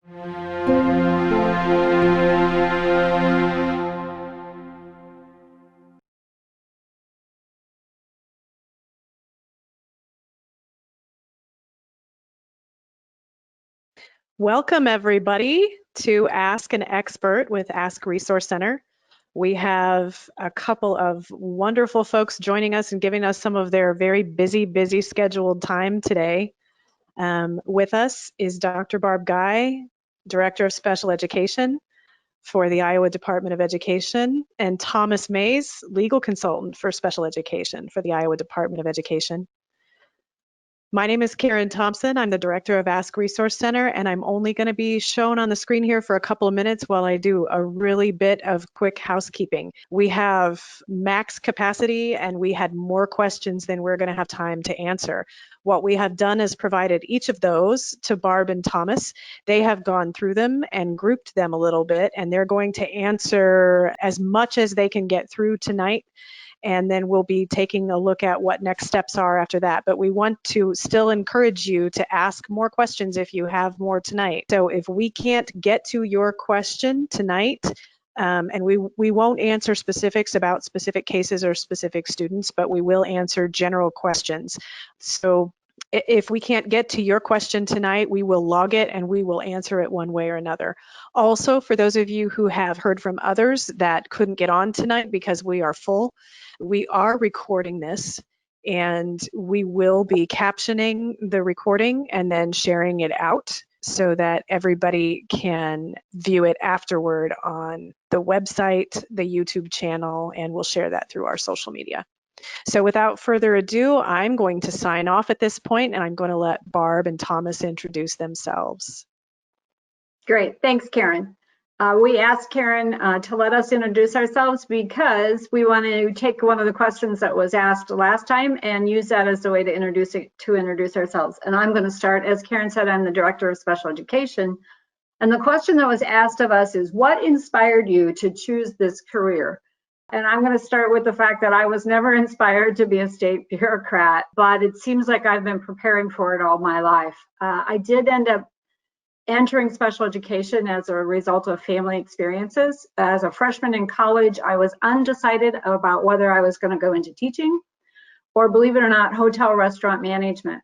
Welcome everybody to Ask an Expert with Ask Resource Center. We have a couple of wonderful folks joining us and giving us some of their very busy scheduled time today. With us is Dr. Barb Guy, Director of Special Education for the Iowa Department of Education, and Thomas Mays, Legal Consultant for Special Education for the Iowa Department of Education. My name is Karen Thompson. I'm the Director of Ask Resource Center, and I'm only going to be shown on the screen here for a couple of minutes while I do a really bit of quick housekeeping. We have max capacity, and we had more questions than we're going to have time to answer. What we have done is provided each of those to Barb and Thomas. They have gone through them and grouped them a little bit, and they're going to answer as much as they can get through tonight. And then we'll be taking a look at what next steps are after that. But we want to still encourage you to ask more questions if you have more tonight. So if we can't get to your question tonight, and we won't answer specifics about specific cases or specific students, but we will answer general questions. So if we can't get to your question tonight, we will log it and we will answer it one way or another. Also, for those of you who have heard from others that couldn't get on tonight because we are full, we are recording this and we will be captioning the recording and then sharing it out so that everybody can view it afterward on the website, the YouTube channel, and we'll share that through our social media. So without further ado, I'm going to sign off at this point, and I'm going to let Barb and Thomas introduce themselves. Great, thanks, Karen. We asked Karen to let us introduce ourselves because we want to take one of the questions that was asked last time and use that as a way to introduce ourselves. And I'm going to start, as Karen said, I'm the Director of Special Education. And the question that was asked of us is, what inspired you to choose this career? And I'm going to start with the fact that I was never inspired to be a state bureaucrat, but it seems like I've been preparing for it all my life. I did end up entering special education as a result of family experiences. As a freshman in college, I was undecided about whether I was going to go into teaching or, believe it or not, hotel restaurant management.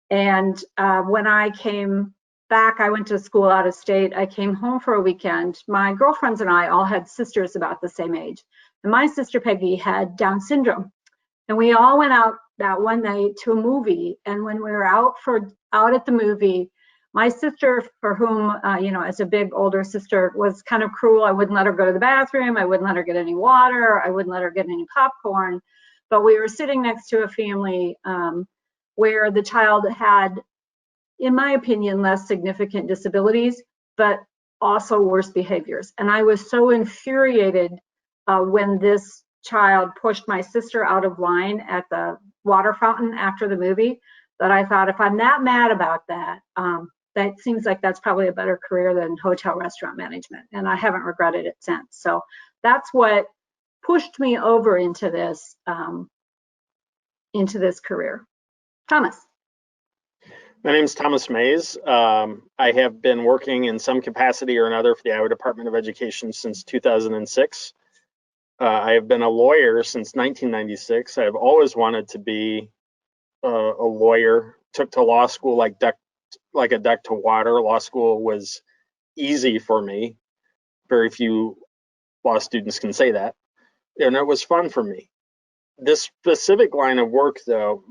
And when I came back, I went to school out of state. I came home for a weekend. My girlfriends and I all had sisters about the same age. And my sister Peggy had Down syndrome. And we all went out that one night to a movie. And when we were out at the movie, my sister, for whom, as a big older sister, was kind of cruel. I wouldn't let her go to the bathroom. I wouldn't let her get any water. I wouldn't let her get any popcorn. But we were sitting next to a family where the child had, in my opinion, less significant disabilities, but also worse behaviors. And I was so infuriated when this child pushed my sister out of line at the water fountain after the movie that I thought, if I'm that mad about that, that seems like that's probably a better career than hotel restaurant management. And I haven't regretted it since. So that's what pushed me over into this career. Thomas. My name is Thomas Mays. I have been working in some capacity or another for the Iowa Department of Education since 2006. I have been a lawyer since 1996. I have always wanted to be a lawyer. Took to law school like a duck to water. Law school was easy for me. Very few law students can say that. And it was fun for me. This specific line of work, though,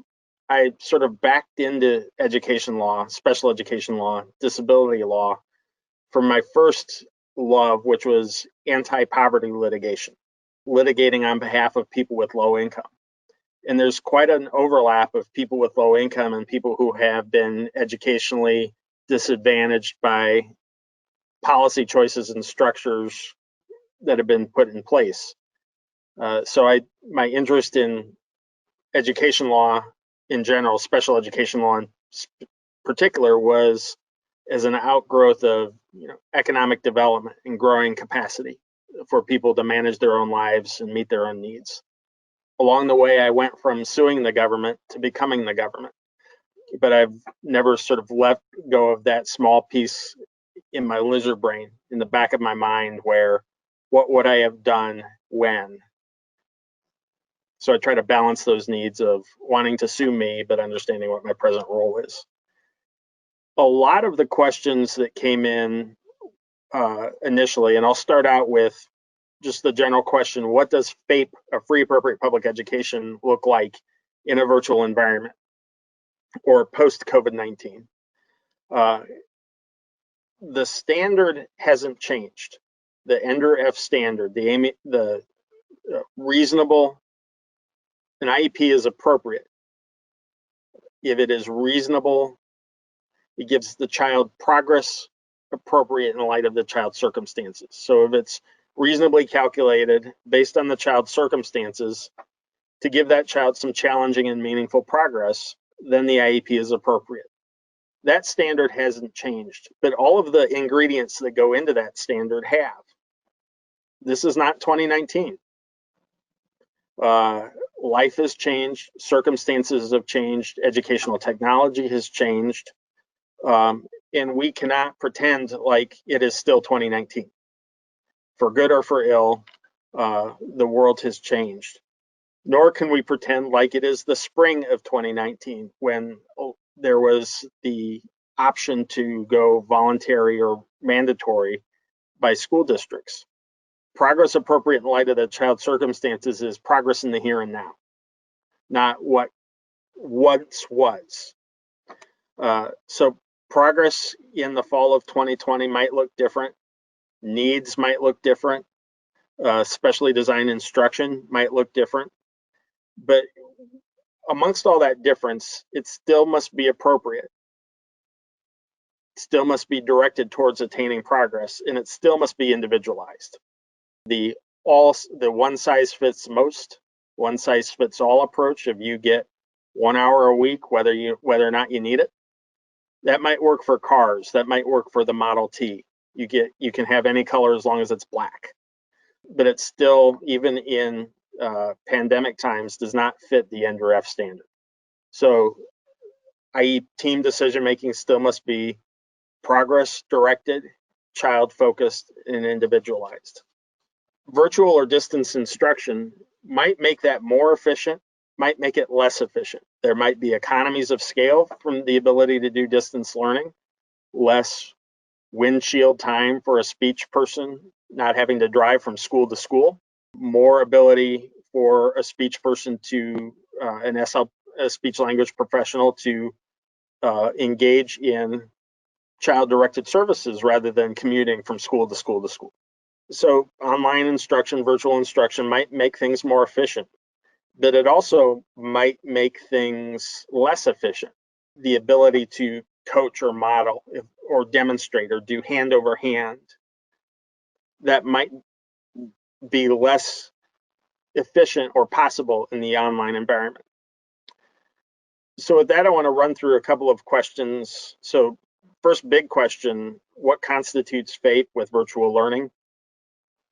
I sort of backed into education law, special education law, disability law from my first love, which was anti-poverty litigation, litigating on behalf of people with low income. And there's quite an overlap of people with low income and people who have been educationally disadvantaged by policy choices and structures that have been put in place. So my interest in education law in general, special education law in particular, was as an outgrowth of economic development and growing capacity for people to manage their own lives and meet their own needs. Along the way, I went from suing the government to becoming the government, but I've never sort of let go of that small piece in my lizard brain, in the back of my mind, where what would I have done when? So I try to balance those needs of wanting to sue me, but understanding what my present role is. A lot of the questions that came in initially, and I'll start out with just the general question, what does FAPE, a free appropriate public education, look like in a virtual environment or post-COVID-19? The standard hasn't changed. The ENDER-F standard, the reasonable, an IEP is appropriate. If it is reasonable, it gives the child progress appropriate in light of the child's circumstances. So if it's reasonably calculated based on the child's circumstances to give that child some challenging and meaningful progress, then the IEP is appropriate. That standard hasn't changed, but all of the ingredients that go into that standard have. This is not 2019. Life has changed, circumstances have changed, educational technology has changed, and we cannot pretend like it is still 2019. For good or for ill, the world has changed. Nor can we pretend like it is the spring of 2019 when there was the option to go voluntary or mandatory by school districts. Progress appropriate in light of the child's circumstances is progress in the here and now, not what once was. So progress in the fall of 2020 might look different. Needs might look different. Specially designed instruction might look different. But amongst all that difference, it still must be appropriate. It still must be directed towards attaining progress, and it still must be individualized. The one size fits most, one size fits all approach, if you get 1 hour a week, whether or not you need it, that might work for cars, that might work for the Model T. You can have any color as long as it's black. But it's still, even in pandemic times, does not fit the ENDER-F standard. So i.e. team decision making still must be progress directed, child focused, and individualized. Virtual or distance instruction might make that more efficient, might make it less efficient. There might be economies of scale from the ability to do distance learning, less windshield time for a speech person not having to drive from school to school, more ability for a speech person to, a speech language professional to engage in child-directed services rather than commuting from school to school to school. So online instruction, virtual instruction might make things more efficient, but it also might make things less efficient. The ability to coach or model or demonstrate or do hand over hand, that might be less efficient or possible in the online environment. So with that, I want to run through a couple of questions. So first big question, what constitutes FAPE with virtual learning?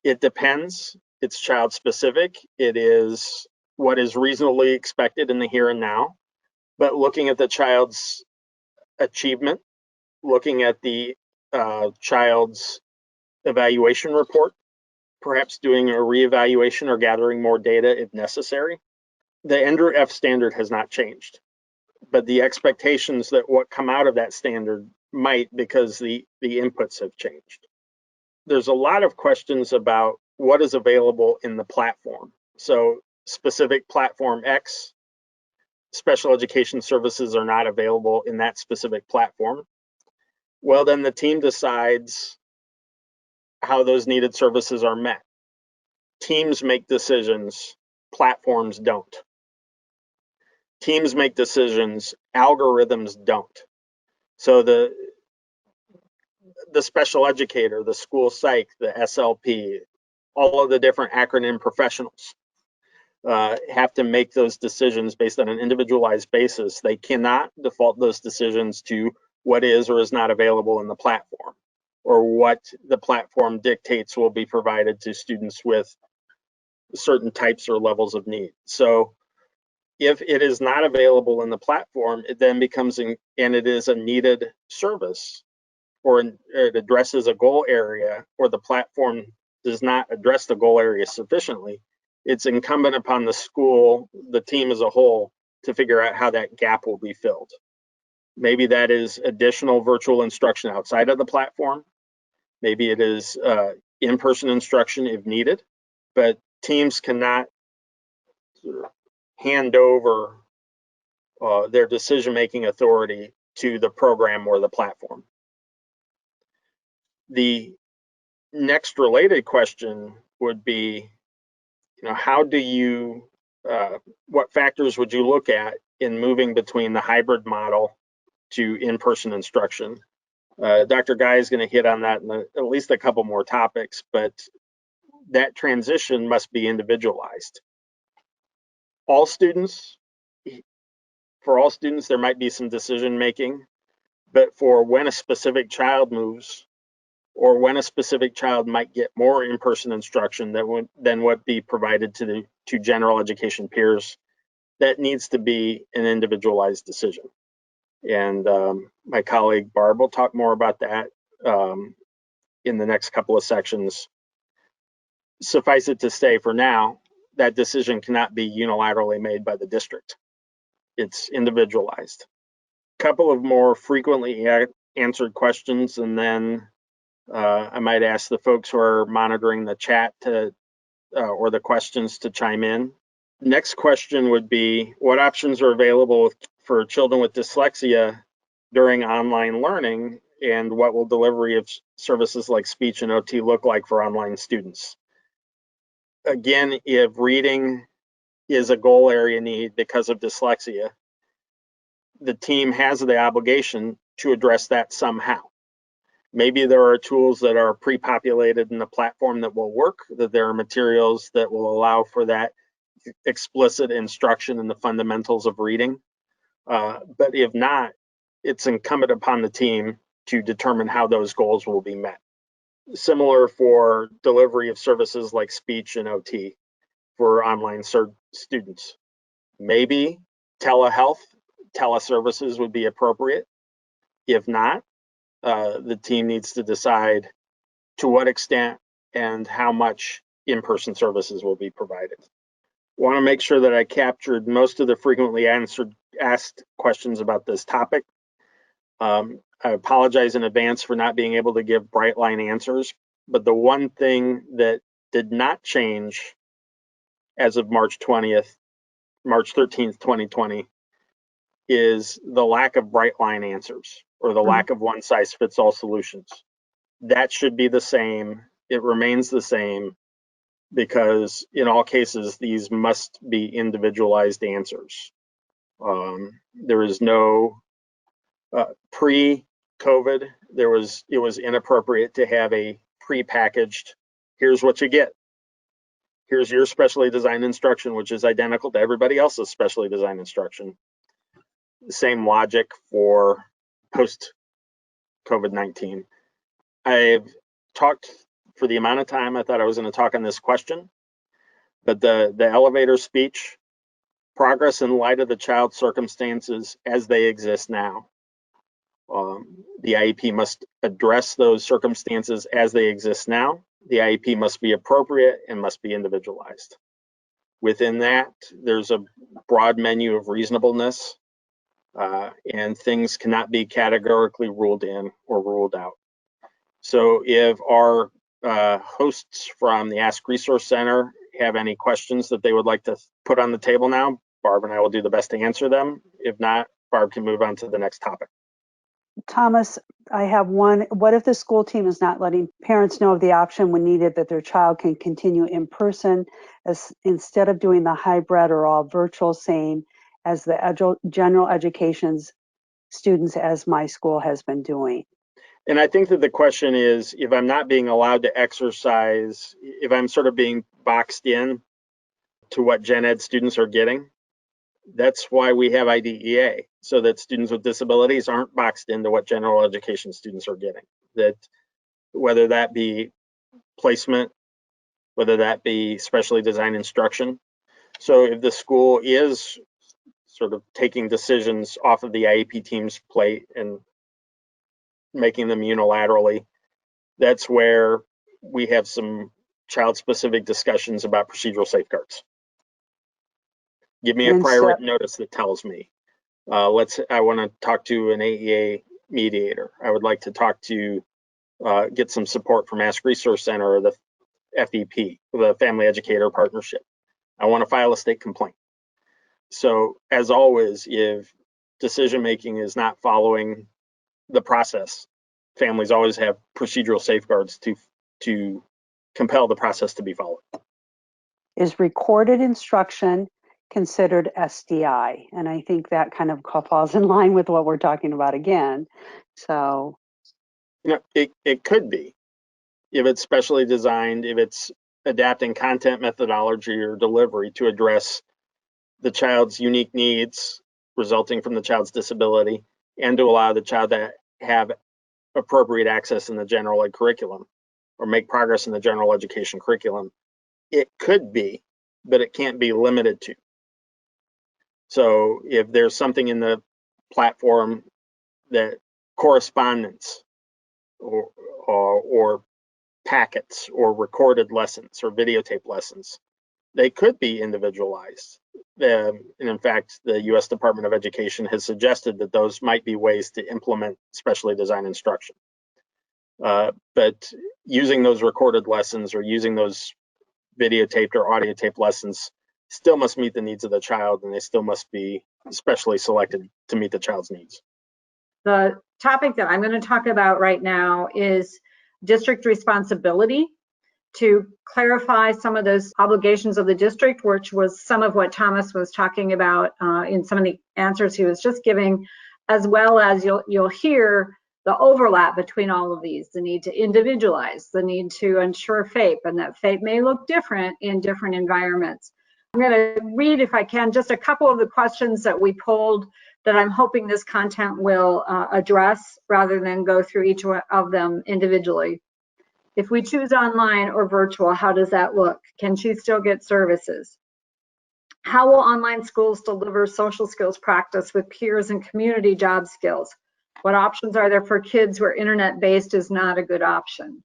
It depends. It's child specific. It is what is reasonably expected in the here and now. But looking at the child's achievement, looking at the child's evaluation report, perhaps doing a reevaluation or gathering more data if necessary. The ENDER-F standard has not changed, but the expectations that what come out of that standard might, because the inputs have changed. There's a lot of questions about what is available in the platform. So specific platform X, special education services are not available in that specific platform. Well, then the team decides how those needed services are met. Teams make decisions, platforms don't. Teams make decisions, algorithms don't. So the special educator, the school psych, the SLP, all of the different acronym professionals have to make those decisions based on an individualized basis. They cannot default those decisions to what is or is not available in the platform, or what the platform dictates will be provided to students with certain types or levels of need. So if it is not available in the platform, it then becomes, and it is a needed service, or it addresses a goal area, or the platform does not address the goal area sufficiently, it's incumbent upon the school, the team as a whole, to figure out how that gap will be filled. Maybe that is additional virtual instruction outside of the platform. Maybe it is in-person instruction if needed, but teams cannot hand over their decision-making authority to the program or the platform. The next related question would be, how do you, what factors would you look at in moving between the hybrid model to in-person instruction? Dr. Guy is going to hit on that in at least a couple more topics, but that transition must be individualized. For all students, there might be some decision making, but for when a specific child moves, or when a specific child might get more in-person instruction than what be provided to general education peers, that needs to be an individualized decision. And my colleague Barb will talk more about that in the next couple of sections. Suffice it to say, for now, that decision cannot be unilaterally made by the district. It's individualized. A couple of more frequently answered questions, and then I might ask the folks who are monitoring the chat to or the questions to chime in. Next question would be, what options are available for children with dyslexia during online learning, and what will delivery of services like speech and OT look like for online students? Again, if reading is a goal area need because of dyslexia, the team has the obligation to address that somehow. Maybe there are tools that are pre-populated in the platform that will work, that there are materials that will allow for that explicit instruction in the fundamentals of reading. But if not, it's incumbent upon the team to determine how those goals will be met. Similar for delivery of services like speech and OT for online students. Maybe telehealth, teleservices would be appropriate. If not, the team needs to decide to what extent and how much in-person services will be provided. Want to make sure that I captured most of the frequently asked questions about this topic. I apologize in advance for not being able to give bright line answers, but the one thing that did not change as of March 13th, 2020, is the lack of bright line answers, or the lack of one size fits all solutions. That should be the same. It remains the same, because in all cases, these must be individualized answers. There is no pre-COVID, it was inappropriate to have a pre-packaged, here's what you get. Here's your specially designed instruction, which is identical to everybody else's specially designed instruction. Same logic for post-COVID-19. I've talked for the amount of time I thought I was going to talk on this question, but the elevator speech, progress in light of the child's circumstances as they exist now. The IEP must address those circumstances as they exist now. The IEP must be appropriate and must be individualized. Within that, there's a broad menu of reasonableness, and things cannot be categorically ruled in or ruled out. So if our hosts from the Ask Resource Center have any questions that they would like to put on the table now, Barb and I will do the best to answer them. If not, Barb can move on to the next topic. Thomas, I have one. What if the school team is not letting parents know of the option when needed that their child can continue in person instead of doing the hybrid or all virtual, same as the general education's students, as my school has been doing? And I think that the question is, if I'm not being allowed to exercise, if I'm sort of being boxed in to what gen ed students are getting, that's why we have IDEA, so that students with disabilities aren't boxed into what general education students are getting. That whether that be placement, whether that be specially designed instruction. So if the school is sort of taking decisions off of the IEP team's plate and making them unilaterally, that's where we have some child-specific discussions about procedural safeguards. Give me a prior written notice that tells me, I want to talk to an AEA mediator. I would like to talk to, get some support from Ask Resource Center or the FEP, the Family Educator Partnership. I want to file a state complaint. So as always, if decision-making is not following the process, families always have procedural safeguards to compel the process to be followed. Is recorded instruction considered SDI? And I think that kind of falls in line with what we're talking about again. So, it could be, if it's specially designed, if it's adapting content, methodology, or delivery to address the child's unique needs resulting from the child's disability, and to allow the child to have appropriate access in the general ed curriculum or make progress in the general education curriculum. It could be, but it can't be limited to. So if there's something in the platform that correspondence or packets or recorded lessons or videotape lessons, they could be individualized. And in fact, the U.S. Department of Education has suggested that those might be ways to implement specially designed instruction. But using those recorded lessons or using those videotaped or audio taped lessons still must meet the needs of the child, and they still must be specially selected to meet the child's needs. The topic that I'm going to talk about right now is district responsibility, to clarify some of those obligations of the district, which was some of what Thomas was talking about in some of the answers he was just giving, as well as you'll hear the overlap between all of these, the need to individualize, the need to ensure FAPE, and that FAPE may look different in different environments. I'm going to read, if I can, just a couple of the questions that we pulled that I'm hoping this content will address, rather than go through each one of them individually. If we choose online or virtual, how does that look? Can she still get services? How will online schools deliver social skills practice with peers and community job skills? What options are there for kids where internet-based is not a good option?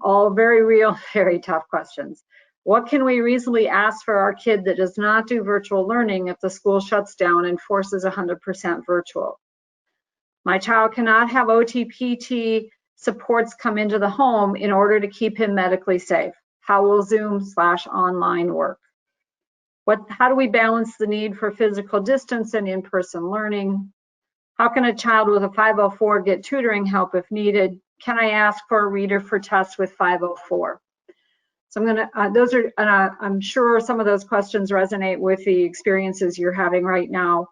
All very real, very tough questions. What can we reasonably ask for our kid that does not do virtual learning if the school shuts down and forces 100% virtual? My child cannot have OTPT supports come into the home in order to keep him medically safe. How will Zoom/online work? How do we balance the need for physical distance and in-person learning? How can a child with a 504 get tutoring help if needed? Can I ask for a reader for tests with 504? So I'm sure some of those questions resonate with the experiences you're having right now,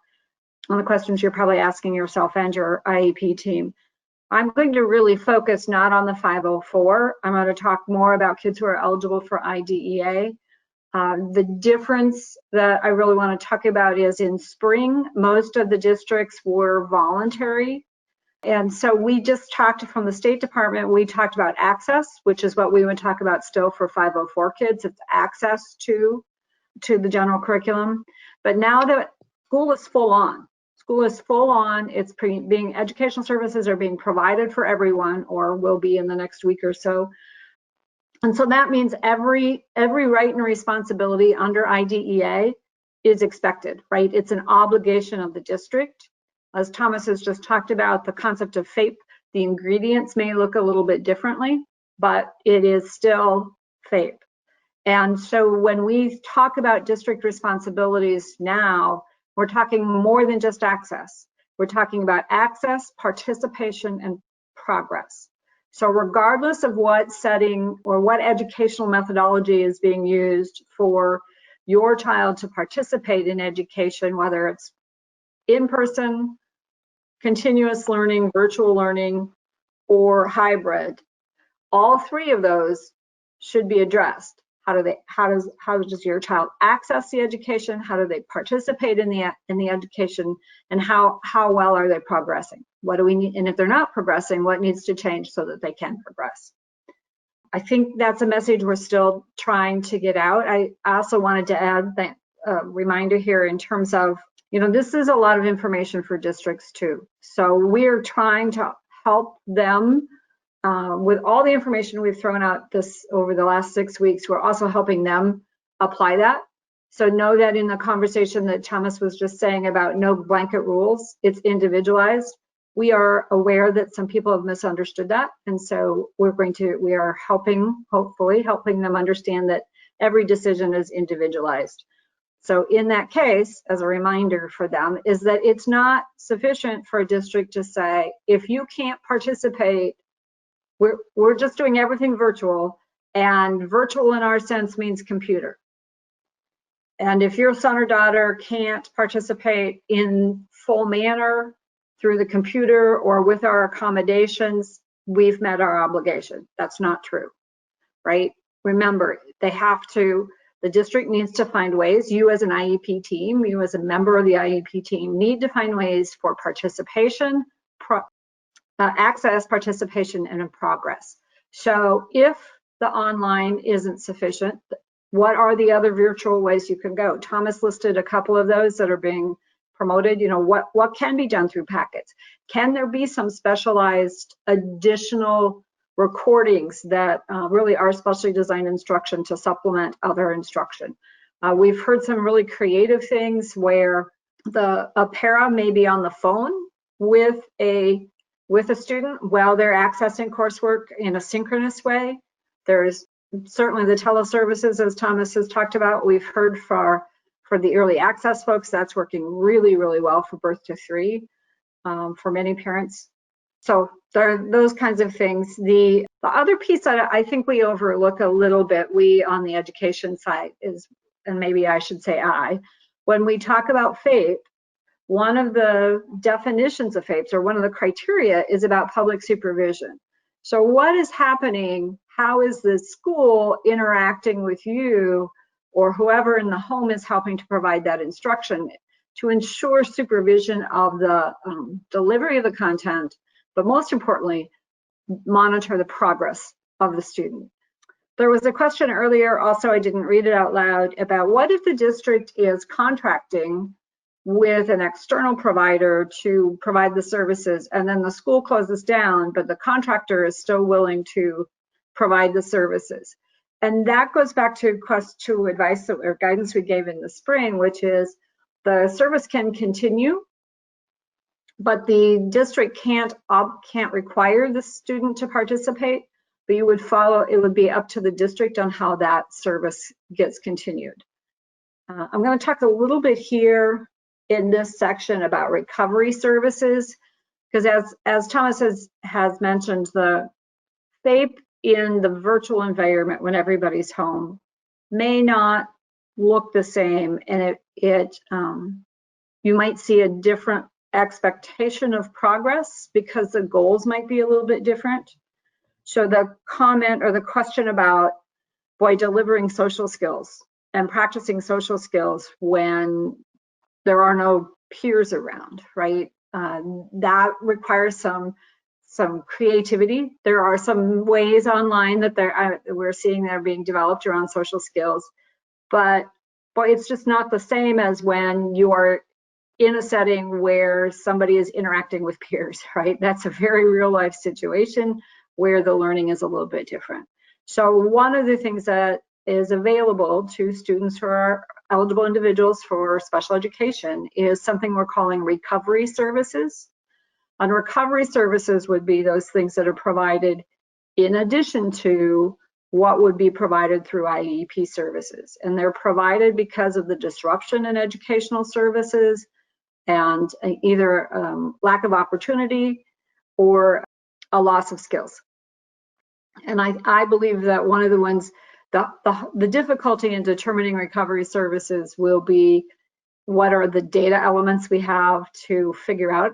and the questions you're probably asking yourself and your IEP team. I'm going to really focus not on the 504. I'm going to talk more about kids who are eligible for IDEA. The difference that I really want to talk about is in spring, most of the districts were voluntary. And so we just talked from the State Department, we talked about access, which is what we would talk about still for 504 kids. It's access to the general curriculum. But now that school is full on, it's being, educational services are being provided for everyone, or will be in the next week or so. And so that means every right and responsibility under IDEA is expected, right? It's an obligation of the district. As Thomas has just talked about, the concept of FAPE, the ingredients may look a little bit differently, but it is still FAPE. And so when we talk about district responsibilities now, we're talking more than just access. We're talking about access, participation, and progress. So regardless of what setting or what educational methodology is being used for your child to participate in education, whether it's in-person, continuous learning, virtual learning, or hybrid, all three of those should be addressed. How does your child access the education? How do they participate in the education? And how well are they progressing? What do we need? And if they're not progressing, what needs to change so that they can progress? I think that's a message we're still trying to get out. I also wanted to add that reminder here in terms of, this is a lot of information for districts too. So we're trying to help them with all the information we've thrown out this over the last 6 weeks. We're also helping them apply that. So know that in the conversation that Thomas was just saying about no blanket rules, it's individualized. We are aware that some people have misunderstood that. And so we are hopefully helping them understand that every decision is individualized. So in that case, as a reminder for them, is that it's not sufficient for a district to say, if you can't participate, we're just doing everything virtual, and virtual in our sense means computer. And if your son or daughter can't participate in full manner through the computer or with our accommodations, we've met our obligation. That's not true, right? Remember, the district needs to find ways, you as an IEP team, you as a member of the IEP team need to find ways for participation, access, participation, and progress. So if the online isn't sufficient, what are the other virtual ways you can go? Thomas listed a couple of those that are being promoted. You know, what can be done through packets? Can there be some specialized additional recordings that really are specially designed instruction to supplement other instruction? We've heard some really creative things where a para may be on the phone with a student while they're accessing coursework in a synchronous way. There's certainly the teleservices, as Thomas has talked about. We've heard for the early access folks, that's working really, really well for birth to 3 for many parents. So there are those kinds of things. The other piece that I think we overlook a little bit, we on the education side is, and maybe I should say when we talk about FAPE, one of the definitions of FAPEs, or one of the criteria, is about public supervision. So what is happening? How is the school interacting with you or whoever in the home is helping to provide that instruction to ensure supervision of the delivery of the content, but most importantly, monitor the progress of the student. There was a question earlier, also I didn't read it out loud, about what if the district is contracting with an external provider to provide the services, and then the school closes down, but the contractor is still willing to provide the services. And that goes back to advice or guidance we gave in the spring, which is the service can continue, but the district can't require the student to participate, but it would be up to the district on how that service gets continued. I'm going to talk a little bit here in this section about recovery services, because as Thomas has mentioned, the FAPE in the virtual environment when everybody's home may not look the same, and you might see a different expectation of progress because the goals might be a little bit different. So the comment or the question about, delivering social skills and practicing social skills when there are no peers around, right? That requires some creativity. There are some ways online that we're seeing that are being developed around social skills, but it's just not the same as when you are in a setting where somebody is interacting with peers, right? That's a very real life situation where the learning is a little bit different. So one of the things that is available to students who are eligible individuals for special education is something we're calling recovery services. And recovery services would be those things that are provided in addition to what would be provided through IEP services. And they're provided because of the disruption in educational services and either lack of opportunity or a loss of skills. And I believe that one of the ones, the difficulty in determining recovery services will be what are the data elements we have to figure out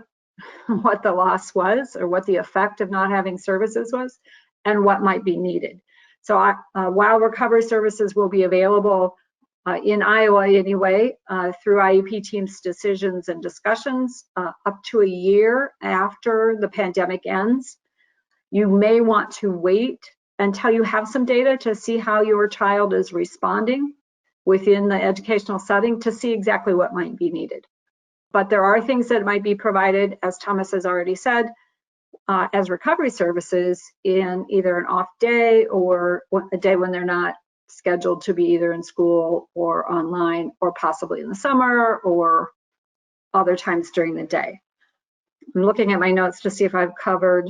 what the loss was or what the effect of not having services was and what might be needed. So while recovery services will be available in Iowa anyway, through IEP teams' decisions and discussions up to a year after the pandemic ends, you may want to wait until you have some data to see how your child is responding within the educational setting to see exactly what might be needed. But there are things that might be provided, as Thomas has already said, as recovery services in either an off day or a day when they're not scheduled to be either in school or online, or possibly in the summer or other times during the day. I'm looking at my notes to see if I've covered.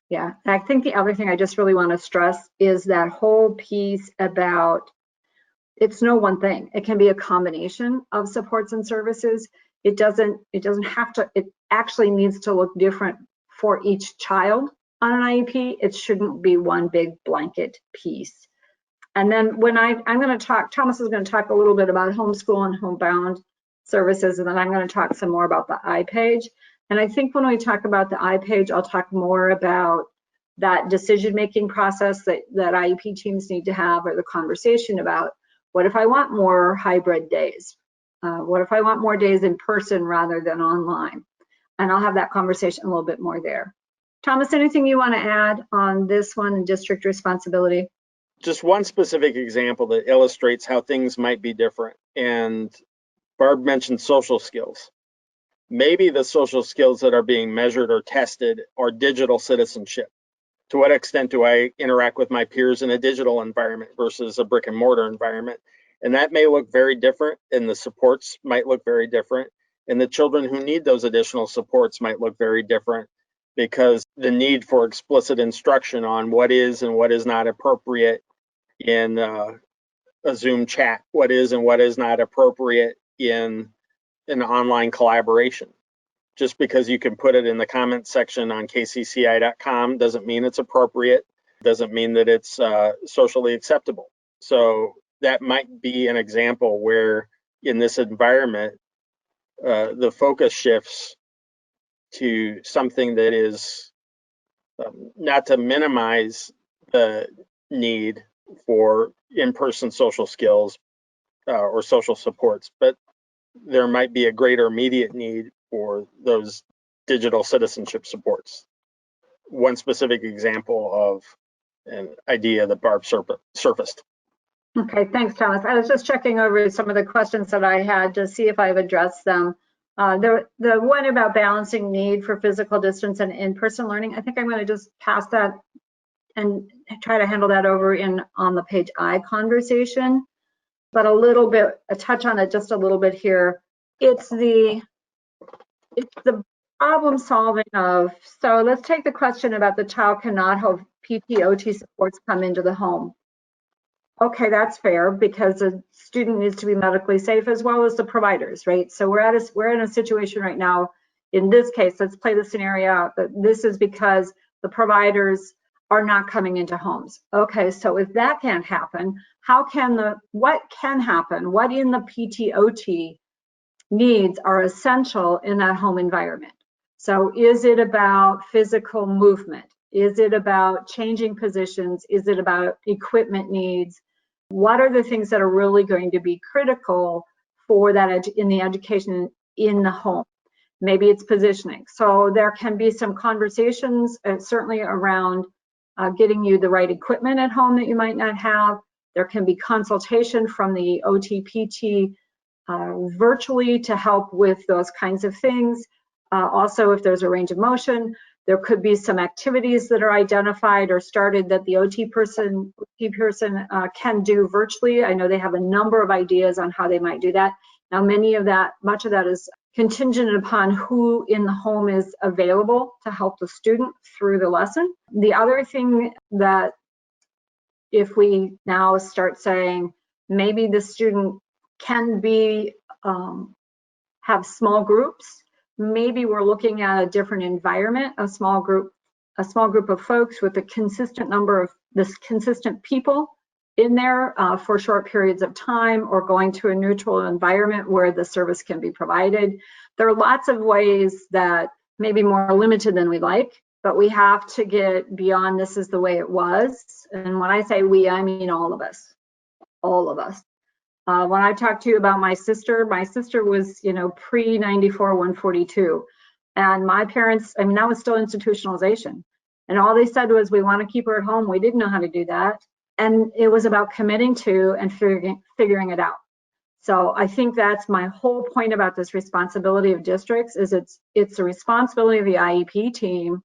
Yeah, I think the other thing I just really want to stress is that whole piece about it's no one thing. It can be a combination of supports and services. It doesn't have to, it actually needs to look different for each child on an IEP. It shouldn't be one big blanket piece. And then when I'm going to talk, Thomas is going to talk a little bit about homeschool and homebound services, and then I'm going to talk some more about the iPage. And I think when we talk about the iPage, I'll talk more about that decision-making process that IEP teams need to have, or the conversation about, what if I want more hybrid days? What if I want more days in person rather than online? And I'll have that conversation a little bit more there. Thomas, anything you want to add on this one in district responsibility? Just one specific example that illustrates how things might be different. And Barb mentioned social skills. Maybe the social skills that are being measured or tested are digital citizenship. To what extent do I interact with my peers in a digital environment versus a brick and mortar environment? And that may look very different, and the supports might look very different, and the children who need those additional supports might look very different, because the need for explicit instruction on what is and what is not appropriate in a Zoom chat, what is and what is not appropriate in an online collaboration. Just because you can put it in the comment section on kcci.com doesn't mean it's appropriate, doesn't mean that it's socially acceptable. So that might be an example where in this environment, the focus shifts to something that is not to minimize the need for in-person social skills or social supports, but there might be a greater immediate need for those digital citizenship supports. One specific example of an idea that Barb surfaced. Okay, thanks, Thomas. I was just checking over some of the questions that I had to see if I've addressed them. The one about balancing need for physical distance and in-person learning, I think I'm going to just pass that and try to handle that over on the page I conversation. But a touch on it just a little bit here. It's the problem solving of, so let's take the question about the child cannot have PT/OT supports come into the home. Okay, that's fair, because the student needs to be medically safe as well as the providers, right? So we're in a situation right now, in this case, let's play the scenario out, that this is because the providers are not coming into homes. Okay, so if that can't happen, what can happen? What in the PT/OT needs are essential in that home environment? So is it about physical movement? Is it about changing positions? Is it about equipment needs? What are the things that are really going to be critical for that in the education in the home? Maybe it's positioning. So there can be some conversations certainly around getting you the right equipment at home that you might not have. There can be consultation from the OT/PT virtually to help with those kinds of things. Also, if there's a range of motion, there could be some activities that are identified or started that the OT person can do virtually. I know they have a number of ideas on how they might do that. Now, much of that is contingent upon who in the home is available to help the student through the lesson. The other thing that, if we now start saying maybe the student can be have small groups, maybe we're looking at a different environment, a small group of folks with a consistent number of consistent people in there for short periods of time, or going to a neutral environment where the service can be provided. There are lots of ways that may be more limited than we like, but we have to get beyond this is the way it was. And when I say we, I mean all of us, all of us. When I talked to you about my sister was, pre-94, 142. And my parents, that was still institutionalization. And all they said was, we want to keep her at home. We didn't know how to do that. And it was about committing to and figuring it out. So I think that's my whole point about this responsibility of districts is it's the responsibility of the IEP team,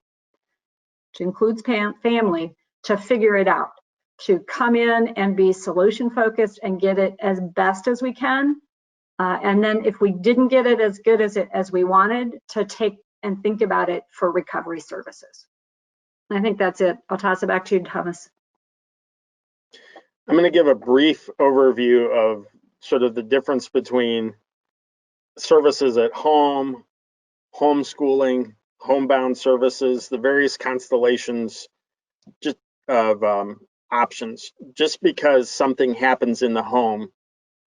which includes family, to figure it out, to come in and be solution focused and get it as best as we can. And then if we didn't get it as good as we wanted, to take and think about it for recovery services. I think that's it. I'll toss it back to you, Thomas. I'm going to give a brief overview of sort of the difference between services at home, homeschooling, homebound services, the various constellations just of options. Just because something happens in the home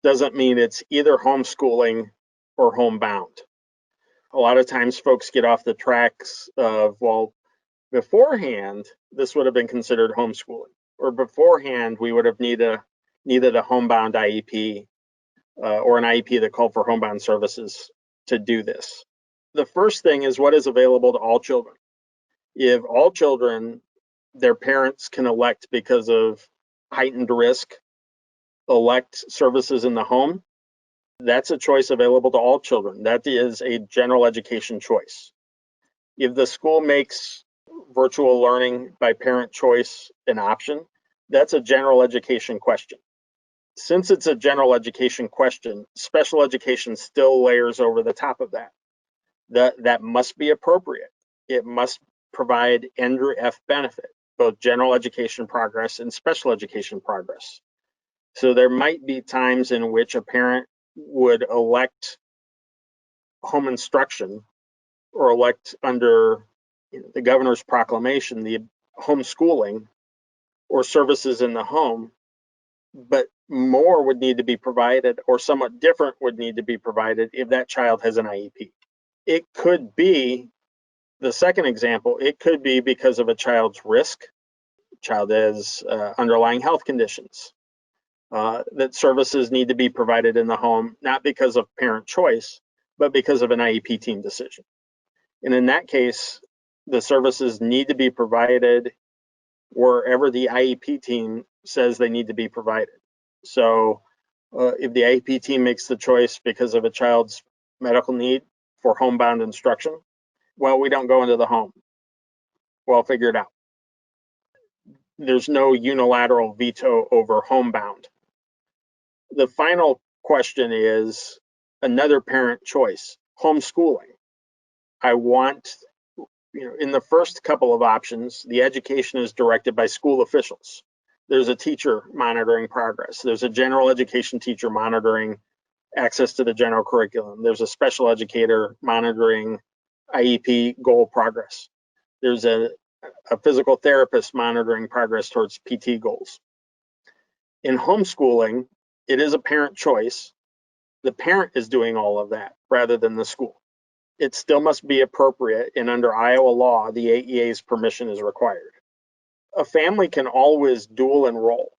doesn't mean it's either homeschooling or homebound. A lot of times folks get off the tracks of, well, beforehand, this would have been considered homeschooling, or beforehand, we would have needed a homebound IEP or an IEP that called for homebound services to do this. The first thing is what is available to all children. If all children, their parents can elect because of heightened risk, elect services in the home, that's a choice available to all children. That is a general education choice. If the school makes virtual learning by parent choice an option, that's a general education question. Since it's a general education question, special education still layers over the top of that. That must be appropriate. It must provide NDRF benefit, both general education progress and special education progress. So there might be times in which a parent would elect home instruction or elect under the governor's proclamation, the homeschooling or services in the home, but more would need to be provided or somewhat different would need to be provided if that child has an IEP. It could be, the second example, it could be because of a child's risk, child has underlying health conditions, that services need to be provided in the home, not because of parent choice, but because of an IEP team decision. And in that case, the services need to be provided wherever the IEP team says they need to be provided. So if the IEP team makes the choice because of a child's medical need for homebound instruction, well, we don't go into the home. Well, figure it out. There's no unilateral veto over homebound. The final question is another parent choice, homeschooling. I want, in the first couple of options, the education is directed by school officials. There's a teacher monitoring progress. There's a general education teacher monitoring access to the general curriculum. There's a special educator monitoring IEP goal progress. There's a physical therapist monitoring progress towards PT goals. In homeschooling, it is a parent choice. The parent is doing all of that rather than the school. It still must be appropriate, and under Iowa law, the AEA's permission is required. A family can always dual enroll,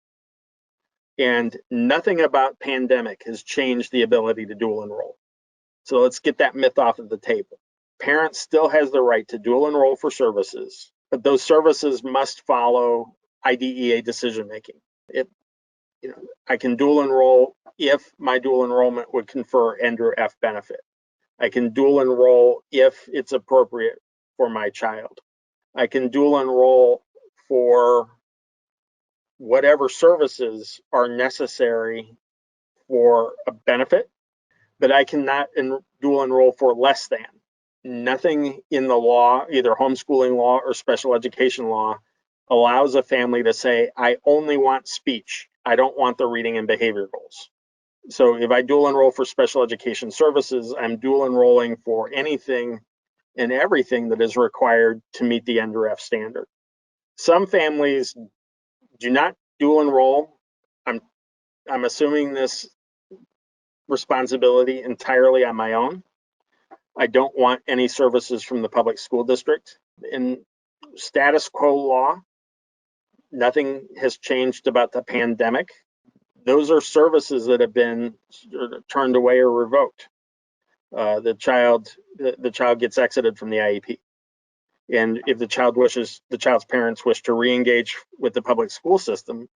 and nothing about pandemic has changed the ability to dual enroll. So let's get that myth off of the table. Parents still has the right to dual enroll for services, but those services must follow IDEA decision making. I can dual enroll if my dual enrollment would confer NDRF benefit. I can dual enroll if it's appropriate for my child. I can dual enroll for whatever services are necessary for a benefit, but I cannot dual enroll for less than. Nothing in the law, either homeschooling law or special education law, allows a family to say, I only want speech. I don't want the reading and behavior goals. So if I dual enroll for special education services, I'm dual enrolling for anything and everything that is required to meet the NDRF standard. Some families do not dual enroll. I'm assuming this responsibility entirely on my own. I don't want any services from the public school district. In status quo law, nothing has changed about the pandemic. Those are services that have been turned away or revoked. The child gets exited from the IEP. And if the child's parents wish to re-engage with the public school system,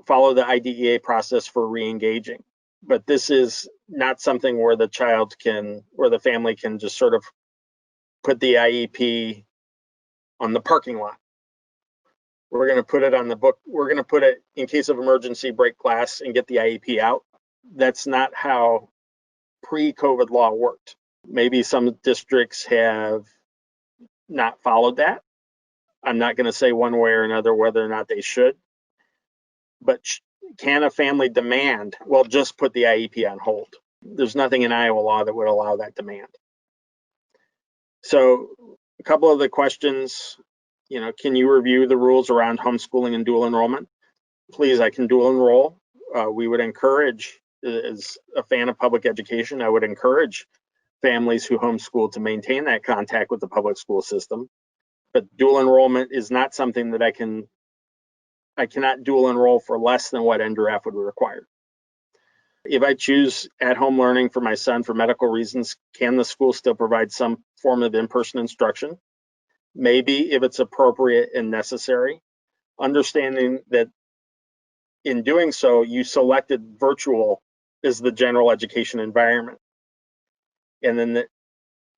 follow the IDEA process for re-engaging. But this is not something where the family can just sort of put the IEP on the parking lot. We're going to put it on the book. We're going to put it in case of emergency, break glass and get the IEP out. That's not how pre-COVID law worked. Maybe some districts have not followed that. I'm not going to say one way or another whether or not they should. But can a family demand, well, just put the IEP on hold? There's nothing in Iowa law that would allow that demand. So a couple of the questions, can you review the rules around homeschooling and dual enrollment? Please, I can dual enroll. We would encourage, as a fan of public education, I would encourage families who homeschool to maintain that contact with the public school system. But dual enrollment is not something that I cannot dual enroll for less than what NDRF would require. If I choose at-home learning for my son for medical reasons, can the school still provide some form of in-person instruction? Maybe, if it's appropriate and necessary. Understanding that in doing so, you selected virtual as the general education environment. And then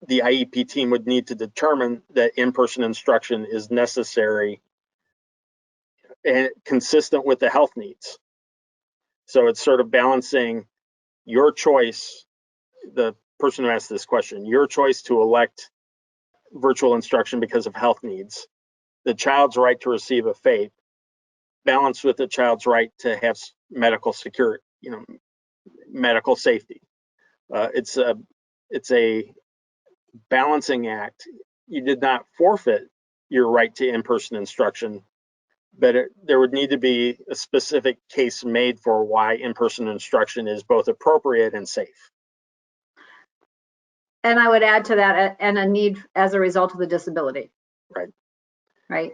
the IEP team would need to determine that in-person instruction is necessary and consistent with the health needs. So it's sort of balancing your choice, the person who asked this question, your choice to elect virtual instruction because of health needs, the child's right to receive a FAPE, balanced with the child's right to have medical security, medical safety. It's a balancing act. You did not forfeit your right to in-person instruction, but there would need to be a specific case made for why in-person instruction is both appropriate and safe. And I would add to that, and a need as a result of the disability. Right.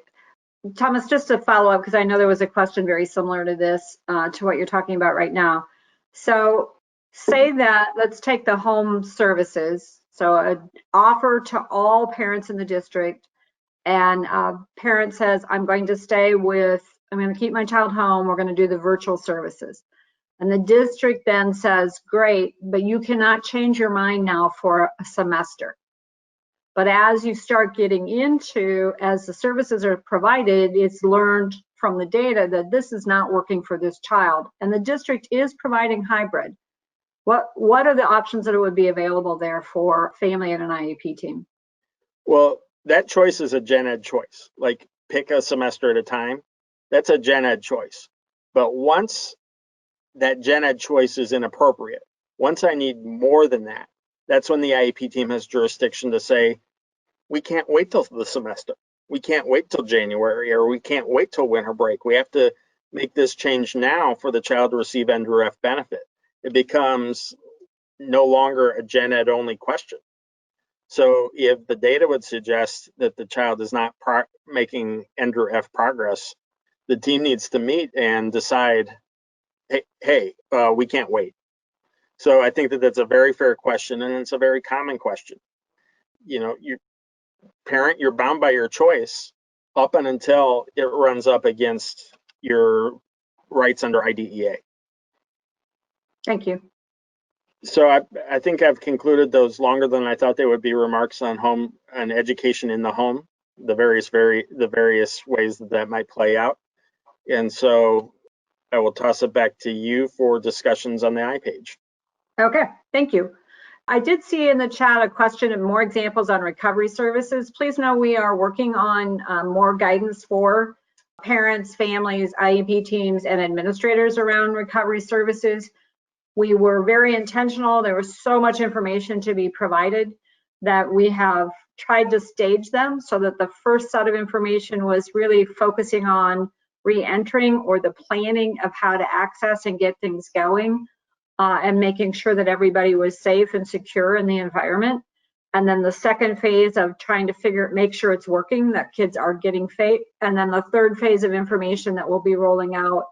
Thomas, just to follow up, because I know there was a question very similar to this, to what you're talking about right now. So say that, let's take the home services. So an offer to all parents in the district, and parent says, I'm going to keep my child home, we're going to do the virtual services. And the district then says, great, but you cannot change your mind now for a semester. But as you start getting into, as the services are provided, it's learned from the data that this is not working for this child. And the district is providing hybrid. What are the options that would be available there for family and an IEP team? Well, that choice is a gen ed choice. Like, pick a semester at a time. That's a gen ed choice. But once that gen ed choice is inappropriate, once I need more than that, that's when the IEP team has jurisdiction to say, we can't wait till the semester. We can't wait till January, or we can't wait till winter break. We have to make this change now for the child to receive NDRF benefit. It becomes no longer a gen ed only question. So if the data would suggest that the child is not making NDRF progress, the team needs to meet and decide, hey, we can't wait. So I think that that's a very fair question, and it's a very common question. You parent, you're bound by your choice up and until it runs up against your rights under IDEA. Thank you. So I think I've concluded those longer than I thought they would be remarks on home and education in the home, the various ways that might play out. And so I will toss it back to you for discussions on the iPage. Okay, thank you. I did see in the chat a question and more examples on recovery services. Please know we are working on more guidance for parents, families, IEP teams, and administrators around recovery services. We were very intentional. There was so much information to be provided that we have tried to stage them so that the first set of information was really focusing on re-entering or the planning of how to access and get things going. And making sure that everybody was safe and secure in the environment. And then the second phase of trying to make sure it's working, that kids are getting FAPE. And then the third phase of information that we'll be rolling out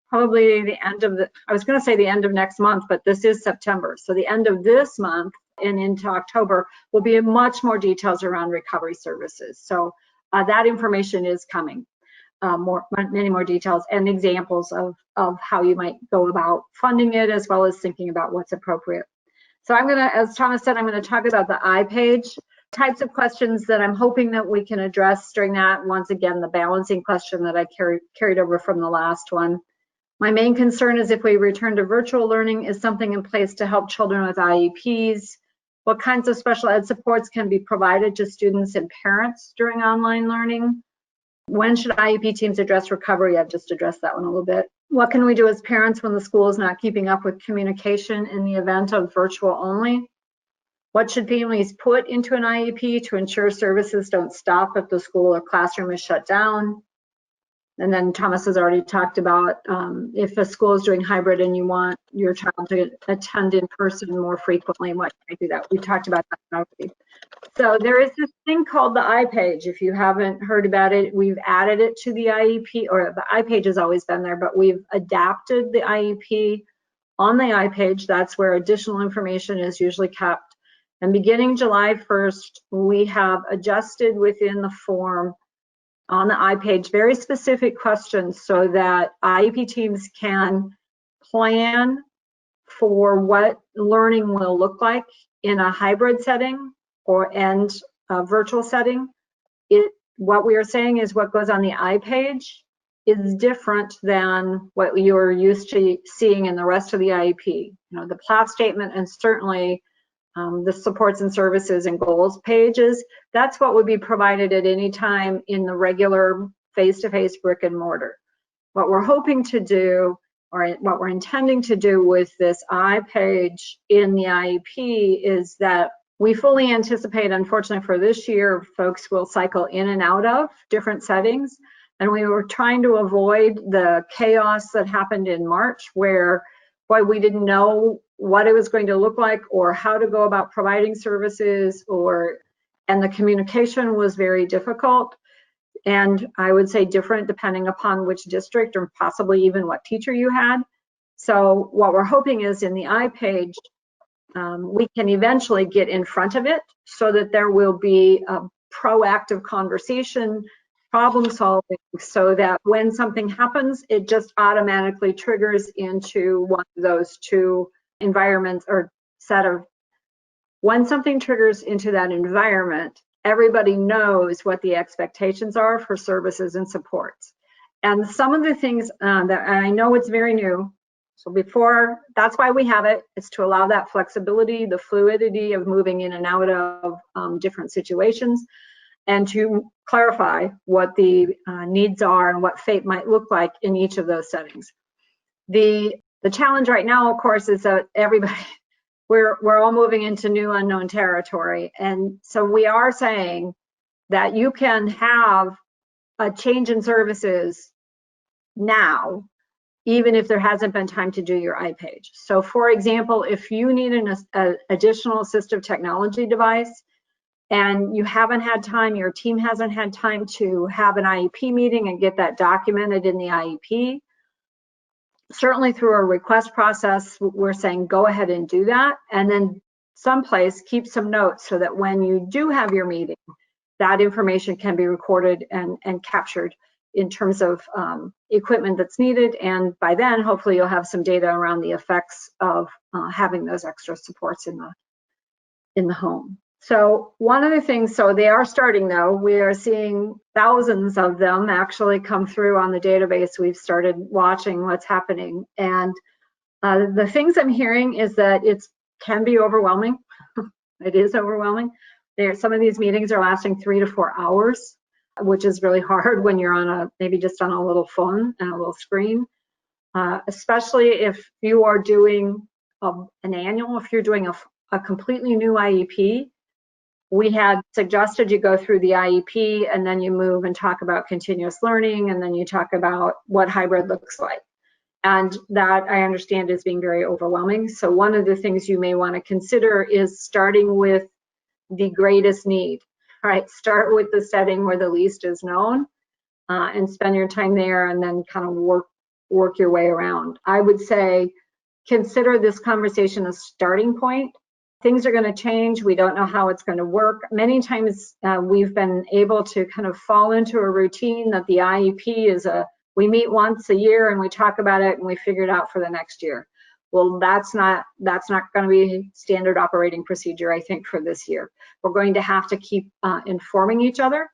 probably the end of I was going to say the end of next month, but this is September. So the end of this month and into October will be much more details around recovery services. So that information is coming. many more details and examples of how you might go about funding it, as well as thinking about what's appropriate. So I'm gonna, as Thomas said, I'm gonna talk about the iPage types of questions that I'm hoping that we can address during that. Once again, the balancing question that I carried over from the last one. My main concern is if we return to virtual learning, is something in place to help children with IEPs? What kinds of special ed supports can be provided to students and parents during online learning? When should IEP teams address recovery? I've just addressed that one a little bit. What can we do as parents when the school is not keeping up with communication in the event of virtual only? What should families put into an IEP to ensure services don't stop if the school or classroom is shut down? And then Thomas has already talked about if a school is doing hybrid and you want your child to attend in person more frequently, what can I do that? We talked about that already. So there is this thing called the iPage. If you haven't heard about it, we've added it to the IEP, or the iPage has always been there, but we've adapted the IEP on the iPage. That's where additional information is usually kept. And beginning July 1st, we have adjusted within the form on the iPage very specific questions so that IEP teams can plan for what learning will look like in a hybrid setting and a virtual setting. What we are saying is what goes on the iPage is different than what you're used to seeing in the rest of the IEP. You know, the PLAF statement and certainly the supports and services and goals pages, that's what would be provided at any time in the regular face-to-face brick and mortar. What we're hoping to do, or what we're intending to do with this iPage in the IEP, is that we fully anticipate, unfortunately for this year, folks will cycle in and out of different settings. And we were trying to avoid the chaos that happened in March, where, boy, we didn't know what it was going to look like or how to go about providing services, and the communication was very difficult. And I would say different depending upon which district or possibly even what teacher you had. So what we're hoping is in the iPage, we can eventually get in front of it so that there will be a proactive conversation, problem solving, so that when something happens, it just automatically triggers into one of those two environments or set of, when something triggers into that environment, everybody knows what the expectations are for services and supports. And some of the things that I know it's very new, so before, that's why we have it. It's to allow that flexibility, the fluidity of moving in and out of different situations, and to clarify what the needs are and what FAPE might look like in each of those settings. The challenge right now, of course, is that everybody, we're all moving into new unknown territory. And so we are saying that you can have a change in services now, even if there hasn't been time to do your iPage. So for example, if you need an additional assistive technology device and you haven't had time, your team hasn't had time to have an IEP meeting and get that documented in the IEP, certainly through a request process, we're saying go ahead and do that. And then someplace keep some notes so that when you do have your meeting, that information can be recorded and captured in terms of equipment that's needed. And by then, hopefully you'll have some data around the effects of having those extra supports in the home. So one of the things, so they are starting though, we are seeing thousands of them actually come through on the database. We've started watching what's happening. And the things I'm hearing is that it can be overwhelming. It is overwhelming. Some of these meetings are lasting 3 to 4 hours, which is really hard when you're on maybe just on a little phone and a little screen, especially if you are doing an annual, if you're doing a completely new IEP. We had suggested you go through the IEP and then you move and talk about continuous learning, and then you talk about what hybrid looks like. And that I understand is being very overwhelming. So one of the things you may want to consider is starting with the greatest need, right? Start with the setting where the least is known and spend your time there, and then kind of work your way around. I would say consider this conversation a starting point things are going to change. We don't know how it's going to work. Many times we've been able to kind of fall into a routine that the IEP is we meet once a year and we talk about it and we figure it out for the next year. Well, that's not going to be standard operating procedure, I think, for this year. We're going to have to keep informing each other,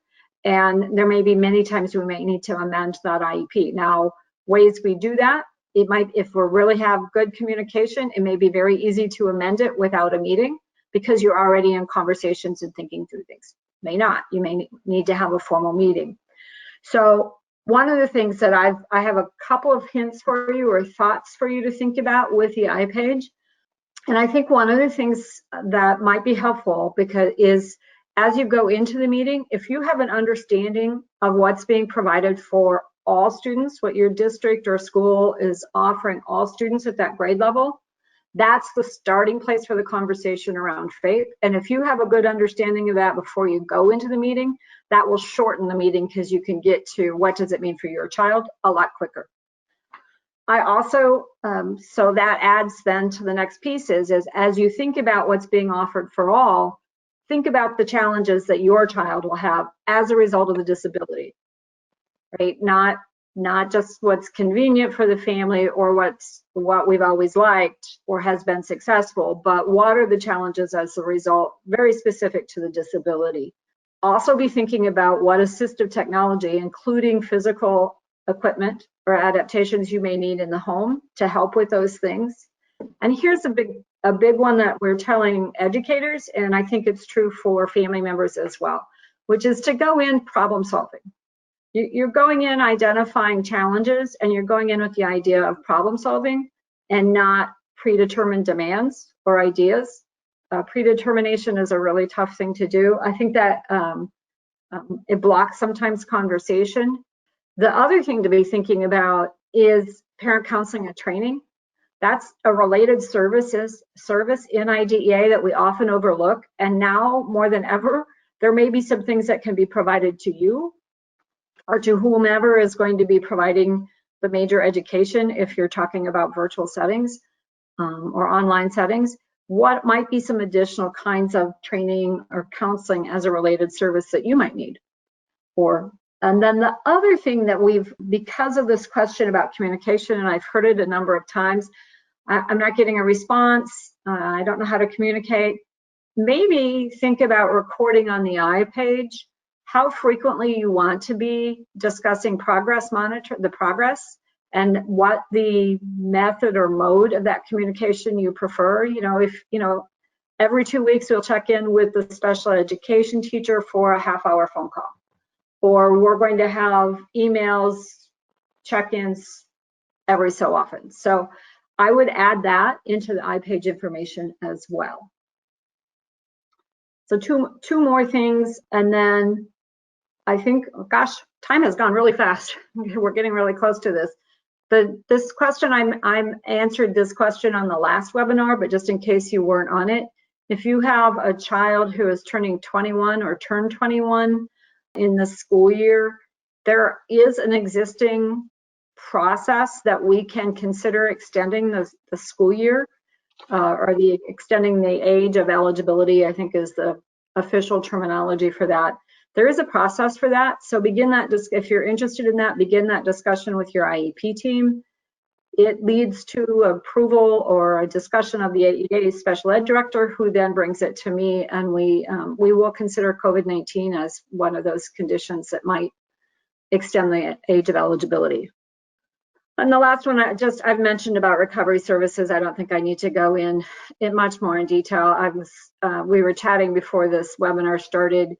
and there may be many times we may need to amend that IEP. Now, ways we do that, it might, if we really have good communication, it may be very easy to amend it without a meeting because you're already in conversations and thinking through things. May not. You may need to have a formal meeting. So one of the things that I have a couple of hints for you or thoughts for you to think about with the iPage. And I think one of the things that might be helpful because is as you go into the meeting, if you have an understanding of what's being provided for all students, what your district or school is offering all students at that grade level, that's the starting place for the conversation around FAPE. And if you have a good understanding of that before you go into the meeting, that will shorten the meeting because you can get to what does it mean for your child a lot quicker. I also, so that adds then to the next piece is as you think about what's being offered for all, think about the challenges that your child will have as a result of the disability, right? Not just what's convenient for the family or what we've always liked or has been successful, but what are the challenges as a result, very specific to the disability. Also be thinking about what assistive technology, including physical equipment or adaptations you may need in the home to help with those things. And here's a big one that we're telling educators, and I think it's true for family members as well, which is to go in problem solving. You're going in identifying challenges and you're going in with the idea of problem solving and not predetermined demands or ideas. Predetermination is a really tough thing to do. I think that it blocks sometimes conversation. The other thing to be thinking about is parent counseling and training. That's a related service in IDEA that we often overlook. And now more than ever, there may be some things that can be provided to you or to whomever is going to be providing the major education if you're talking about virtual settings or online settings. What might be some additional kinds of training or counseling as a related service that you might need? And then the other thing that because of this question about communication, and I've heard it a number of times, I'm not getting a response, I don't know how to communicate. Maybe think about recording on the iPage how frequently you want to be discussing monitor the progress, and what the method or mode of that communication you prefer. Every 2 weeks we'll check in with the special education teacher for a half-hour phone call, or we're going to have emails, check-ins every so often. So I would add that into the iPage information as well. So two more things, and then I think, gosh, time has gone really fast. We're getting really close to this. This question, I'm answered this question on the last webinar, but just in case you weren't on it, if you have a child who is turning 21 or turned 21 in the school year, there is an existing process that we can consider extending the school year or extending the age of eligibility, I think is the official terminology for that. There is a process for that. So begin that, if you're interested in that, begin that discussion with your IEP team. It leads to approval or a discussion of the AEA special ed director, who then brings it to me, and we will consider COVID-19 as one of those conditions that might extend the age of eligibility. And the last one, I've mentioned about recovery services. I don't think I need to go in much more in detail. We were chatting before this webinar started.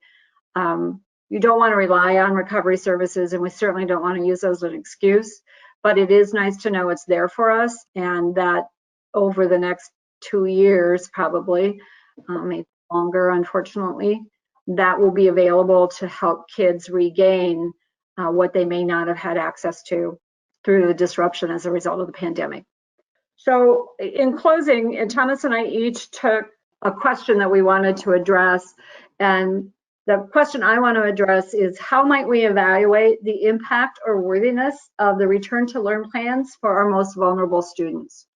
You don't want to rely on recovery services, and we certainly don't want to use those as an excuse, but it is nice to know it's there for us, and that over the next 2 years, probably, maybe longer, unfortunately, that will be available to help kids regain what they may not have had access to through the disruption as a result of the pandemic. So in closing, Thomas and I each took a question that we wanted to address, and the question I want to address is, how might we evaluate the impact or worthiness of the return to learn plans for our most vulnerable students?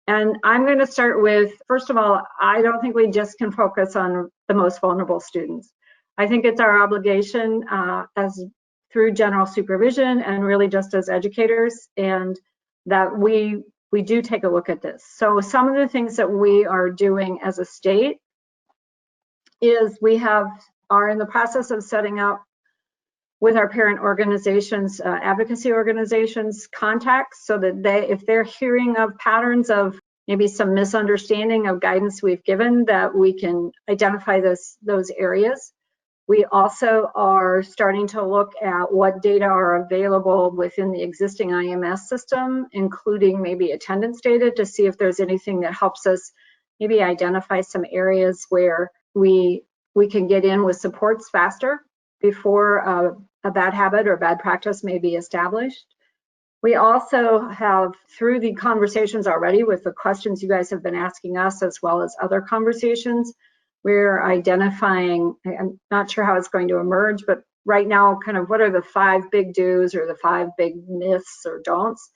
And I'm going to start with, first of all, I don't think we just can focus on the most vulnerable students. I think it's our obligation as through general supervision and really just as educators, and that we do take a look at this. So some of the things that we are doing as a state is we are in the process of setting up with our parent organizations, advocacy organizations, contacts, so that if they're hearing of patterns of maybe some misunderstanding of guidance we've given, that we can identify those areas. We also are starting to look at what data are available within the existing IMS system, including maybe attendance data, to see if there's anything that helps us maybe identify some areas where we can get in with supports faster before a bad habit or bad practice may be established. We also have, through the conversations already with the questions you guys have been asking us, as well as other conversations, we're identifying, I'm not sure how it's going to emerge, but right now, kind of what are the 5 big do's or the 5 big myths or don'ts?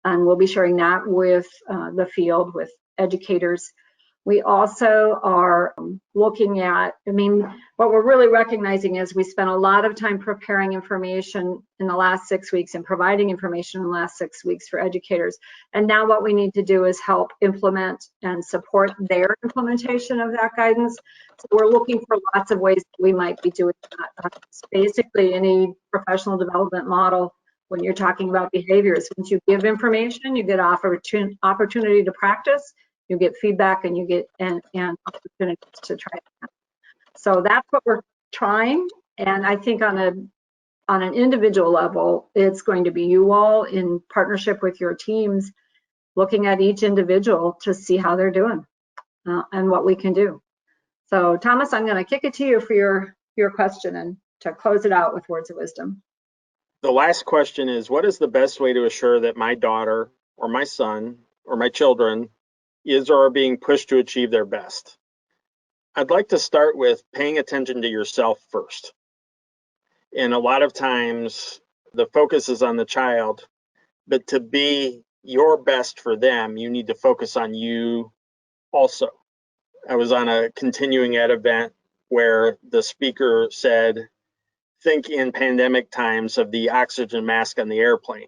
And we'll be sharing that with the field, with educators. We also are looking at, what we're really recognizing is we spent a lot of time preparing information in the last 6 weeks and providing information in the last 6 weeks for educators. And now what we need to do is help implement and support their implementation of that guidance. So we're looking for lots of ways that we might be doing that. Basically, any professional development model, when you're talking about behaviors, once you give information, you get opportunity to practice, you get feedback, and you get and opportunities to try it. So that's what we're trying. And I think on an individual level, it's going to be you all in partnership with your teams, looking at each individual to see how they're doing and what we can do. So Thomas, I'm going to kick it to you for your question and to close it out with words of wisdom. The last question is, what is the best way to assure that my daughter or my son or my children is or are being pushed to achieve their best? I'd like to start with paying attention to yourself first. And a lot of times the focus is on the child, but to be your best for them, you need to focus on you also. I was on a continuing ed event where the speaker said, think in pandemic times of the oxygen mask on the airplane.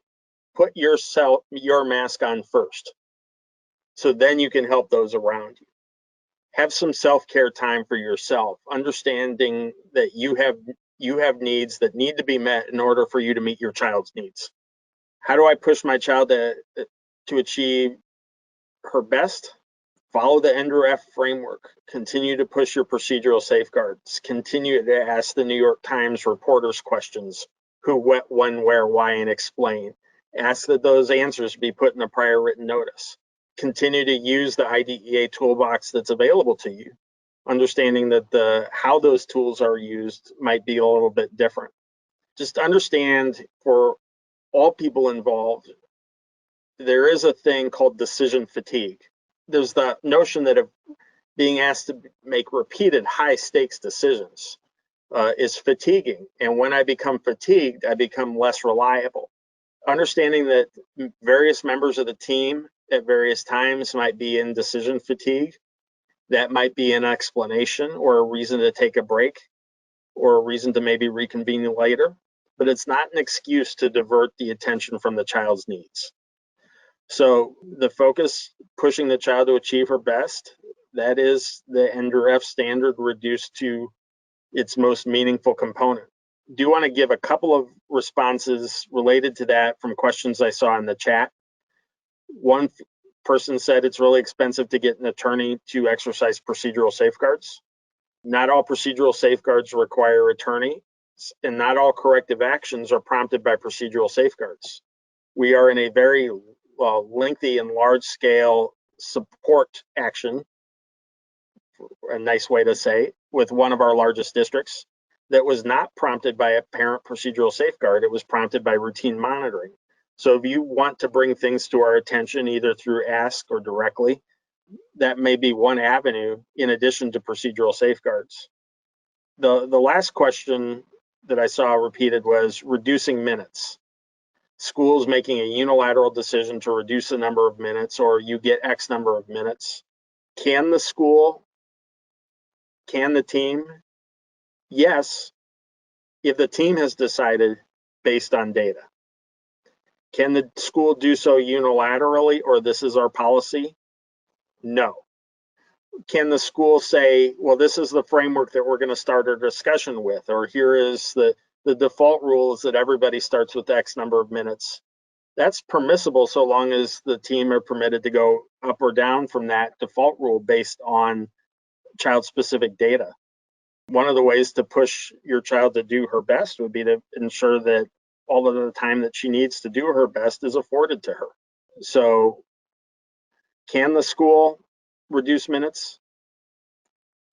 Put your mask on first, so then you can help those around you. Have some self-care time for yourself, understanding that you have needs that need to be met in order for you to meet your child's needs. How do I push my child to achieve her best? Follow the NDRF framework. Continue to push your procedural safeguards. Continue to ask the New York Times reporters questions: who, what, when, where, why, and explain. Ask that those answers be put in a prior written notice. Continue to use the IDEA toolbox that's available to you, understanding that how those tools are used might be a little bit different. Just understand, for all people involved, there is a thing called decision fatigue. There's the notion that of being asked to make repeated high stakes decisions is fatiguing. And when I become fatigued, I become less reliable. Understanding that various members of the team at various times might be in decision fatigue, that might be an explanation or a reason to take a break or a reason to maybe reconvene later, but it's not an excuse to divert the attention from the child's needs. So the focus, pushing the child to achieve her best, that is the NDRF standard reduced to its most meaningful component. Do you want to give a couple of responses related to that from questions I saw in the chat? One person said it's really expensive to get an attorney to exercise procedural safeguards. Not all procedural safeguards require attorney, and not all corrective actions are prompted by procedural safeguards. We are in a very lengthy and large-scale support action, a nice way to say, with one of our largest districts that was not prompted by a parent procedural safeguard. It was prompted by routine monitoring. So if you want to bring things to our attention, either through ask or directly, that may be one avenue in addition to procedural safeguards. The last question that I saw repeated was reducing minutes. schools making a unilateral decision to reduce the number of minutes, or you get X number of minutes. Can the school, can the team? Yes, if the team has decided based on data. Can the school do so unilaterally, or this is our policy? No. Can the school say, well, this is the framework that we're going to start our discussion with, or here is the default rule is that everybody starts with X number of minutes? That's permissible so long as the team are permitted to go up or down from that default rule based on child-specific data. One of the ways to push your child to do her best would be to ensure that all of the time that she needs to do her best is afforded to her. So can the school reduce minutes?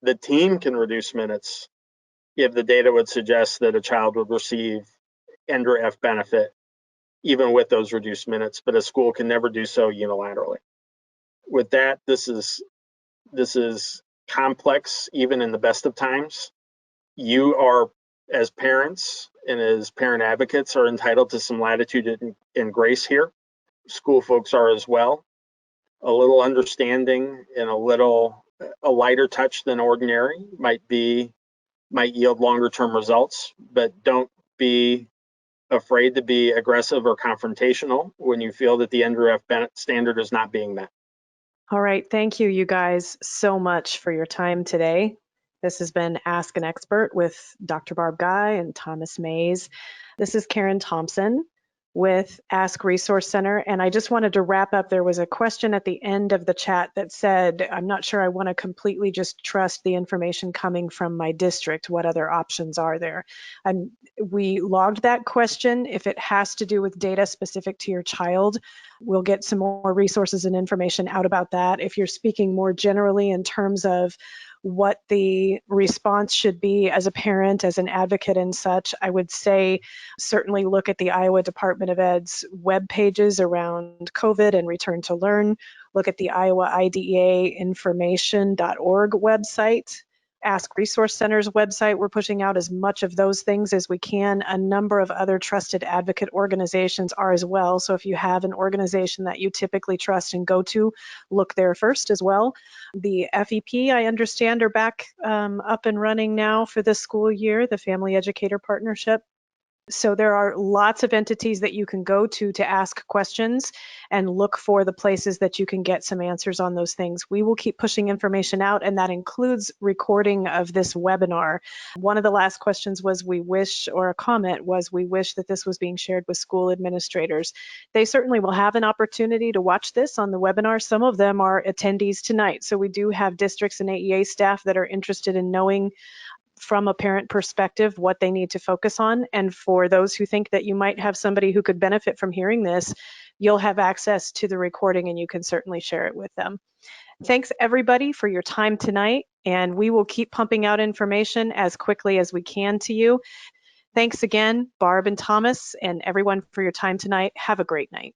The team can reduce minutes if the data would suggest that a child would receive NDRA-F benefit even with those reduced minutes, but a school can never do so unilaterally. With that, this is complex even in the best of times. You are, as parents and as parent advocates, are entitled to some latitude and grace here. School folks are as well. A little understanding and a lighter touch than ordinary might yield longer term results, but don't be afraid to be aggressive or confrontational when you feel that the NDRA-F standard is not being met. All right, thank you guys so much for your time today. This has been Ask an Expert with Dr. Barb Guy and Thomas Mays. This is Karen Thompson with Ask Resource Center, and I just wanted to wrap up. There was a question at the end of the chat that said, I'm not sure I want to completely just trust the information coming from my district. What other options are there? We logged that question. If it has to do with data specific to your child, we'll get some more resources and information out about that. If you're speaking more generally in terms of what the response should be as a parent, as an advocate and such, I would say certainly look at the Iowa Department of Ed's web pages around COVID and Return to Learn. Look at the Iowa IDEA information.org website. Ask Resource Center's website. We're pushing out as much of those things as we can. A number of other trusted advocate organizations are as well. So if you have an organization that you typically trust and go to, look there first as well. The FEP, I understand, are back up and running now for this school year, the Family Educator Partnership. So there are lots of entities that you can go to ask questions and look for the places that you can get some answers on those things. We will keep pushing information out, and that includes recording of this webinar. One of the last questions was we wish that this was being shared with school administrators. They certainly will have an opportunity to watch this on the webinar. Some of them are attendees tonight. So we do have districts and AEA staff that are interested in knowing from a parent perspective what they need to focus on. And for those who think that you might have somebody who could benefit from hearing this, you'll have access to the recording and you can certainly share it with them. Thanks everybody for your time tonight, and we will keep pumping out information as quickly as we can to you. Thanks again, Barb and Thomas, and everyone for your time tonight. Have a great night.